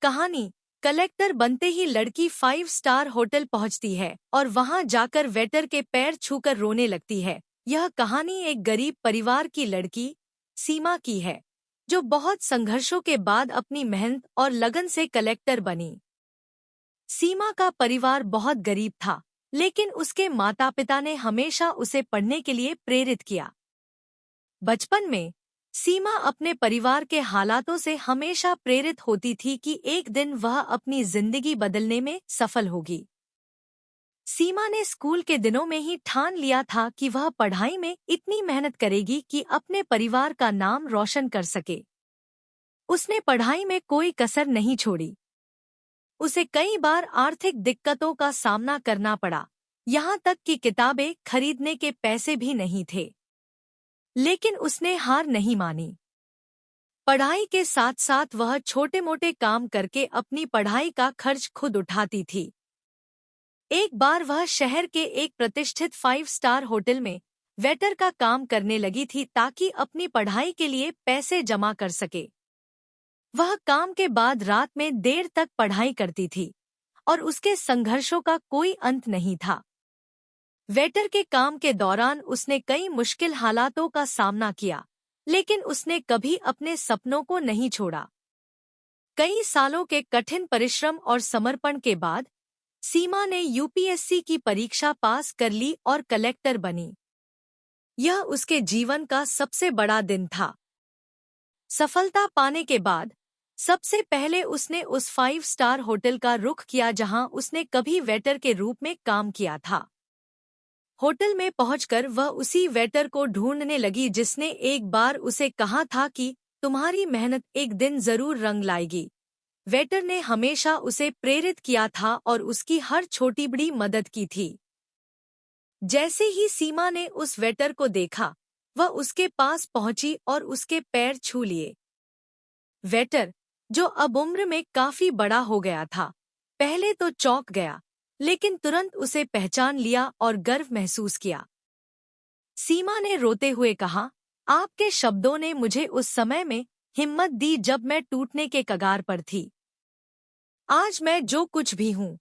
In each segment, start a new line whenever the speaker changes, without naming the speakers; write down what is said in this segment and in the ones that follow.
कहानी। कलेक्टर बनते ही लड़की 5 स्टार होटल पहुंचती है और वहां जाकर वेटर के पैर छूकर रोने लगती है। यह कहानी एक गरीब परिवार की लड़की सीमा की है, जो बहुत संघर्षों के बाद अपनी मेहनत और लगन से कलेक्टर बनी। सीमा का परिवार बहुत गरीब था, लेकिन उसके माता पिता ने हमेशा उसे पढ़ने के लिए प्रेरित किया। बचपन में सीमा अपने परिवार के हालातों से हमेशा प्रेरित होती थी कि एक दिन वह अपनी जिंदगी बदलने में सफल होगी। सीमा ने स्कूल के दिनों में ही ठान लिया था कि वह पढ़ाई में इतनी मेहनत करेगी कि अपने परिवार का नाम रोशन कर सके। उसने पढ़ाई में कोई कसर नहीं छोड़ी। उसे कई बार आर्थिक दिक्कतों का सामना करना पड़ा, यहाँ तक कि किताबें खरीदने के पैसे भी नहीं थे। लेकिन उसने हार नहीं मानी। पढ़ाई के साथ साथ वह छोटे मोटे काम करके अपनी पढ़ाई का खर्च खुद उठाती थी। एक बार वह शहर के एक प्रतिष्ठित 5 स्टार होटल में वेटर का काम करने लगी थी ताकि अपनी पढ़ाई के लिए पैसे जमा कर सके। वह काम के बाद रात में देर तक पढ़ाई करती थी और उसके संघर्षों का कोई अंत नहीं था। वेटर के काम के दौरान उसने कई मुश्किल हालातों का सामना किया, लेकिन उसने कभी अपने सपनों को नहीं छोड़ा। कई सालों के कठिन परिश्रम और समर्पण के बाद सीमा ने यूपीएससी की परीक्षा पास कर ली और कलेक्टर बनी। यह उसके जीवन का सबसे बड़ा दिन था। सफलता पाने के बाद सबसे पहले उसने उस 5 स्टार होटल का रुख किया जहां उसने कभी वेटर के रूप में काम किया था। होटल में पहुंचकर वह उसी वेटर को ढूंढने लगी जिसने एक बार उसे कहा था कि तुम्हारी मेहनत एक दिन जरूर रंग लाएगी। वेटर ने हमेशा उसे प्रेरित किया था और उसकी हर छोटी बड़ी मदद की थी। जैसे ही सीमा ने उस वेटर को देखा, वह उसके पास पहुंची और उसके पैर छू लिए। वेटर, जो अब उम्र में काफी बड़ा हो गया था, पहले तो चौंक गया, लेकिन तुरंत उसे पहचान लिया और गर्व महसूस किया। सीमा ने रोते हुए कहा, आपके शब्दों ने मुझे उस समय में हिम्मत दी जब मैं टूटने के कगार पर थी। आज मैं जो कुछ भी हूँ,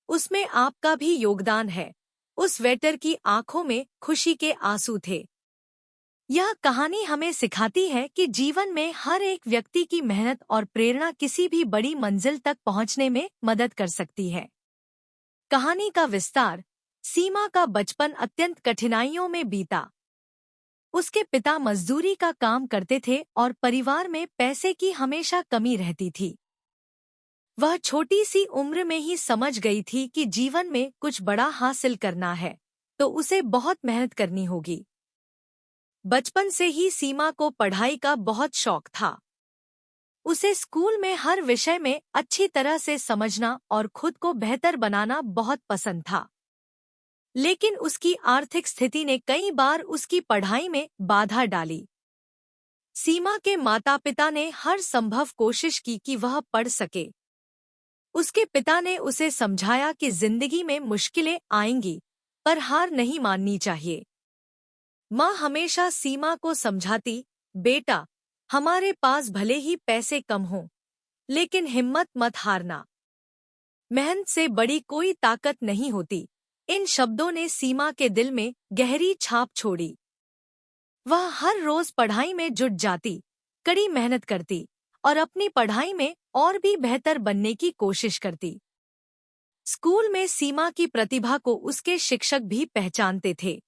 उसमें आपका भी योगदान है। उस वेटर की आंखों में खुशी के आंसू थे। यह कहानी हमें सिखाती है कि जीवन में हर एक व्यक्ति की मेहनत और प्रेरणा किसी भी बड़ी मंजिल तक पहुँचने में मदद कर सकती है। कहानी का विस्तार। सीमा का बचपन अत्यंत कठिनाइयों में बीता। उसके पिता मजदूरी का काम करते थे और परिवार में पैसे की हमेशा कमी रहती थी। वह छोटी सी उम्र में ही समझ गई थी कि जीवन में कुछ बड़ा हासिल करना है तो उसे बहुत मेहनत करनी होगी। बचपन से ही सीमा को पढ़ाई का बहुत शौक था। उसे स्कूल में हर विषय में अच्छी तरह से समझना और खुद को बेहतर बनाना बहुत पसंद था। लेकिन उसकी आर्थिक स्थिति ने कई बार उसकी पढ़ाई में बाधा डाली। सीमा के माता-पिता ने हर संभव कोशिश की कि वह पढ़ सके। उसके पिता ने उसे समझाया कि जिंदगी में मुश्किलें आएंगी, पर हार नहीं माननी चाहिए। माँ हमेशा सीमा को समझाती, बेटा, हमारे पास भले ही पैसे कम हों, लेकिन हिम्मत मत हारना। मेहनत से बड़ी कोई ताकत नहीं होती। इन शब्दों ने सीमा के दिल में गहरी छाप छोड़ी। वह हर रोज पढ़ाई में जुट जाती, कड़ी मेहनत करती और अपनी पढ़ाई में और भी बेहतर बनने की कोशिश करती। स्कूल में सीमा की प्रतिभा को उसके शिक्षक भी पहचानते थे।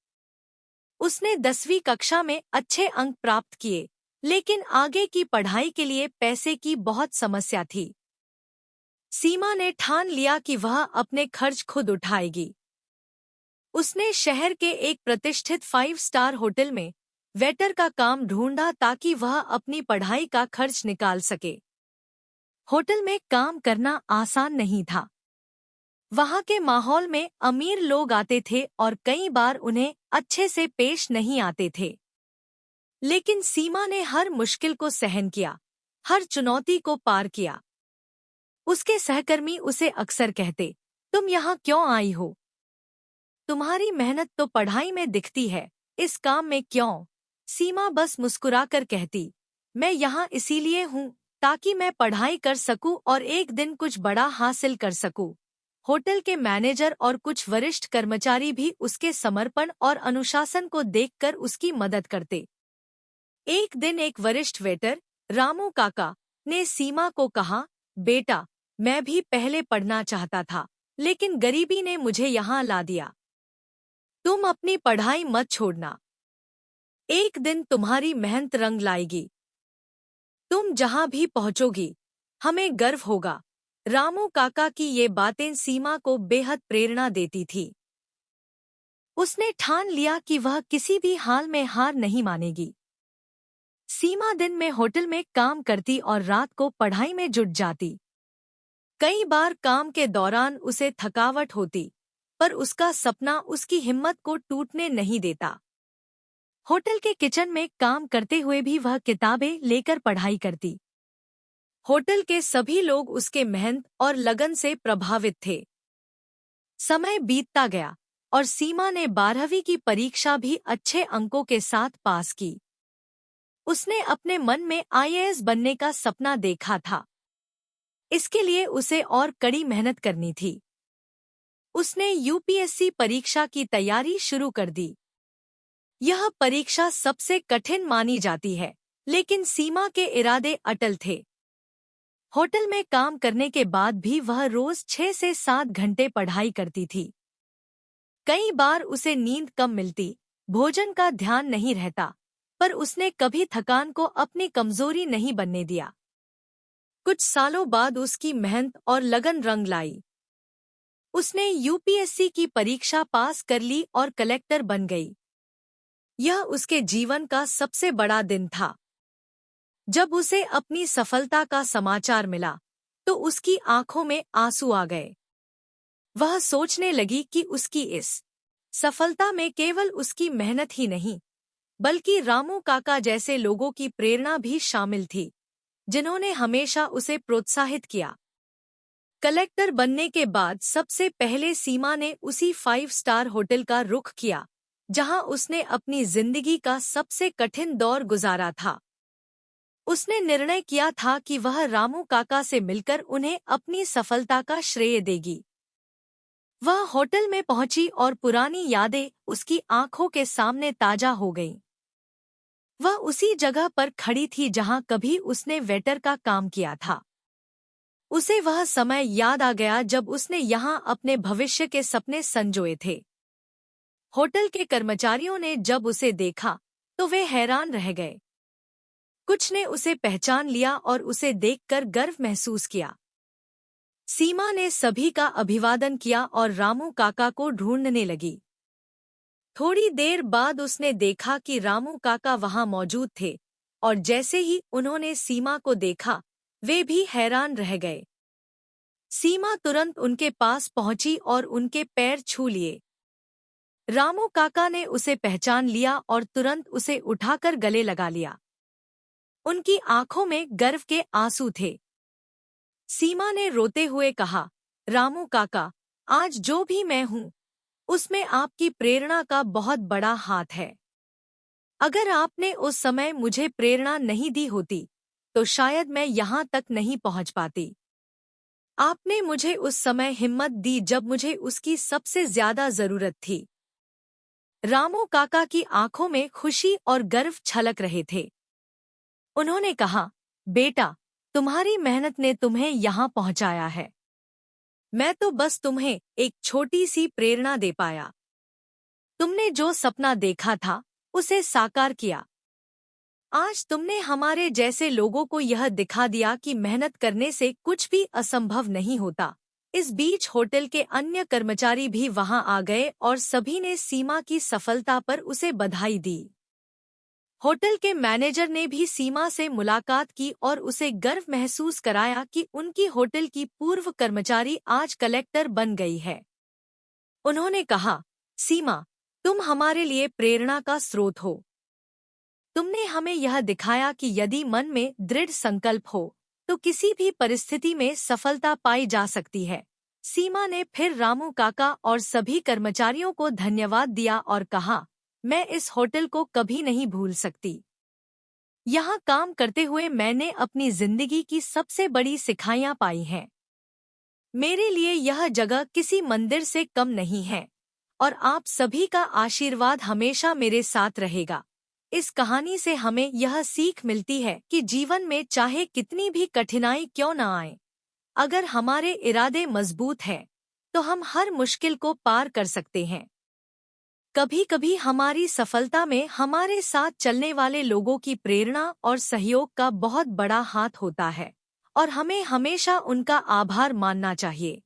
उसने 10वीं कक्षा में अच्छे अंक प्राप्त किए, लेकिन आगे की पढ़ाई के लिए पैसे की बहुत समस्या थी। सीमा ने ठान लिया कि वह अपने खर्च खुद उठाएगी। उसने शहर के एक प्रतिष्ठित 5 स्टार होटल में वेटर का काम ढूंढा ताकि वह अपनी पढ़ाई का खर्च निकाल सके। होटल में काम करना आसान नहीं था। वहाँ के माहौल में अमीर लोग आते थे और कई बार उन्हें अच्छे से पेश नहीं आते थे। लेकिन सीमा ने हर मुश्किल को सहन किया, हर चुनौती को पार किया। उसके सहकर्मी उसे अक्सर कहते, तुम यहाँ क्यों आई हो? तुम्हारी मेहनत तो पढ़ाई में दिखती है, इस काम में क्यों? सीमा बस मुस्कुराकर कहती, मैं यहाँ इसीलिए हूँ ताकि मैं पढ़ाई कर सकूं और एक दिन कुछ बड़ा हासिल कर सकूं। होटल के मैनेजर और कुछ वरिष्ठ कर्मचारी भी उसके समर्पण और अनुशासन को देखकर उसकी मदद करते। एक दिन एक वरिष्ठ वेटर, रामू काका, ने सीमा को कहा, बेटा, मैं भी पहले पढ़ना चाहता था, लेकिन गरीबी ने मुझे यहाँ ला दिया। तुम अपनी पढ़ाई मत छोड़ना। एक दिन तुम्हारी मेहनत रंग लाएगी। तुम जहाँ भी पहुँचोगी, हमें गर्व होगा। रामू काका की ये बातें सीमा को बेहद प्रेरणा देती थी। उसने ठान लिया कि वह किसी भी हाल में हार नहीं मानेगी। सीमा दिन में होटल में काम करती और रात को पढ़ाई में जुट जाती। कई बार काम के दौरान उसे थकावट होती, पर उसका सपना उसकी हिम्मत को टूटने नहीं देता। होटल के किचन में काम करते हुए भी वह किताबें लेकर पढ़ाई करती। होटल के सभी लोग उसके मेहनत और लगन से प्रभावित थे। समय बीतता गया और सीमा ने 12वीं की परीक्षा भी अच्छे अंकों के साथ पास की। उसने अपने मन में आईएएस बनने का सपना देखा था। इसके लिए उसे और कड़ी मेहनत करनी थी। उसने यूपीएससी परीक्षा की तैयारी शुरू कर दी। यह परीक्षा सबसे कठिन मानी जाती है, लेकिन सीमा के इरादे अटल थे। होटल में काम करने के बाद भी वह रोज 6 से 7 घंटे पढ़ाई करती थी। कई बार उसे नींद कम मिलती, भोजन का ध्यान नहीं रहता, पर उसने कभी थकान को अपनी कमजोरी नहीं बनने दिया। कुछ सालों बाद उसकी मेहनत और लगन रंग लाई। उसने यूपीएससी की परीक्षा पास कर ली और कलेक्टर बन गई। यह उसके जीवन का सबसे बड़ा दिन था। जब उसे अपनी सफलता का समाचार मिला, तो उसकी आंखों में आंसू आ गए। वह सोचने लगी कि उसकी इस सफलता में केवल उसकी मेहनत ही नहीं, बल्कि रामू काका जैसे लोगों की प्रेरणा भी शामिल थी, जिन्होंने हमेशा उसे प्रोत्साहित किया। कलेक्टर बनने के बाद सबसे पहले सीमा ने उसी 5 स्टार होटल का रुख किया, जहां उसने अपनी जिंदगी का सबसे कठिन दौर गुजारा था। उसने निर्णय किया था कि वह रामू काका से मिलकर उन्हें अपनी सफलता का श्रेय देगी। वह होटल में पहुंची और पुरानी यादें उसकी आंखों के सामने ताजा हो गईं। वह उसी जगह पर खड़ी थी जहां कभी उसने वेटर का काम किया था। उसे वह समय याद आ गया जब उसने यहां अपने भविष्य के सपने संजोए थे। होटल के कर्मचारियों ने जब उसे देखा, तो वे हैरान रह गए। कुछ ने उसे पहचान लिया और उसे देखकर गर्व महसूस किया। सीमा ने सभी का अभिवादन किया और रामू काका को ढूंढने लगी। थोड़ी देर बाद उसने देखा कि रामू काका वहां मौजूद थे, और जैसे ही उन्होंने सीमा को देखा, वे भी हैरान रह गए। सीमा तुरंत उनके पास पहुंची और उनके पैर छू लिए। रामू काका ने उसे पहचान लिया और तुरंत उसे उठाकर गले लगा लिया। उनकी आंखों में गर्व के आंसू थे। सीमा ने रोते हुए कहा, रामू काका, आज जो भी मैं हूँ, उसमें आपकी प्रेरणा का बहुत बड़ा हाथ है। अगर आपने उस समय मुझे प्रेरणा नहीं दी होती, तो शायद मैं यहाँ तक नहीं पहुँच पाती। आपने मुझे उस समय हिम्मत दी जब मुझे उसकी सबसे ज्यादा जरूरत थी। रामू काका की आंखों में खुशी और गर्व छलक रहे थे। उन्होंने कहा, बेटा, तुम्हारी मेहनत ने तुम्हें यहाँ पहुँचाया है। मैं तो बस तुम्हें एक छोटी सी प्रेरणा दे पाया। तुमने जो सपना देखा था, उसे साकार किया। आज तुमने हमारे जैसे लोगों को यह दिखा दिया कि मेहनत करने से कुछ भी असंभव नहीं होता। इस बीच होटल के अन्य कर्मचारी भी वहां आ गए और सभी ने सीमा की सफलता पर उसे बधाई दी। होटल के मैनेजर ने भी सीमा से मुलाकात की और उसे गर्व महसूस कराया कि उनकी होटल की पूर्व कर्मचारी आज कलेक्टर बन गई है। उन्होंने कहा, सीमा, तुम हमारे लिए प्रेरणा का स्रोत हो। तुमने हमें यह दिखाया कि यदि मन में दृढ़ संकल्प हो, तो किसी भी परिस्थिति में सफलता पाई जा सकती है। सीमा ने फिर रामू काका और सभी कर्मचारियों को धन्यवाद दिया और कहा, मैं इस होटल को कभी नहीं भूल सकती। यहाँ काम करते हुए मैंने अपनी जिंदगी की सबसे बड़ी सिखाइयाँ पाई हैं। मेरे लिए यह जगह किसी मंदिर से कम नहीं है और आप सभी का आशीर्वाद हमेशा मेरे साथ रहेगा। इस कहानी से हमें यह सीख मिलती है कि जीवन में चाहे कितनी भी कठिनाई क्यों न आए, अगर हमारे इरादे मजबूत हैं, तो हम हर मुश्किल को पार कर सकते हैं। कभी कभी हमारी सफलता में हमारे साथ चलने वाले लोगों की प्रेरणा और सहयोग का बहुत बड़ा हाथ होता है और हमें हमेशा उनका आभार मानना चाहिए।